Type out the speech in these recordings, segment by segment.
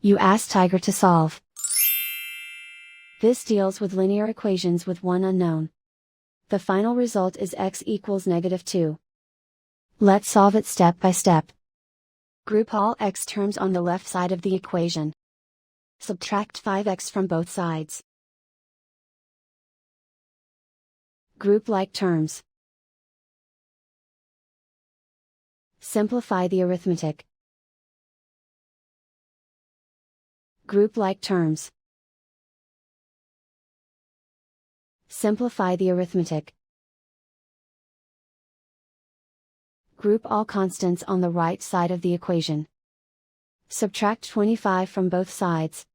You ask Tiger to solve. This deals with linear equations with one unknown. The final result is x equals -2. Let's solve it step by step. Group all x terms on the left side of the equation. Subtract 5x from both sides. Group like terms. Simplify the arithmetic. Group like terms. Simplify the arithmetic. Group all constants on the right side of the equation. Subtract 25 from both sides.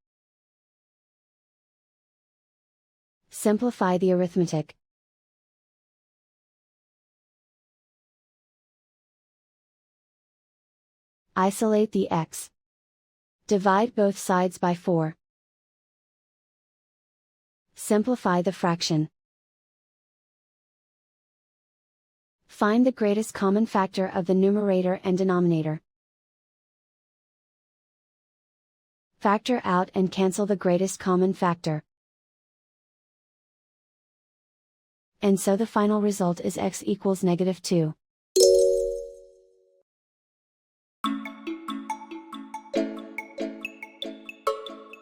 Simplify the arithmetic. Isolate the x. Divide both sides by 4. Simplify the fraction. Find the greatest common factor of the numerator and denominator. Factor out and cancel the greatest common factor. And so the final result is x equals -2.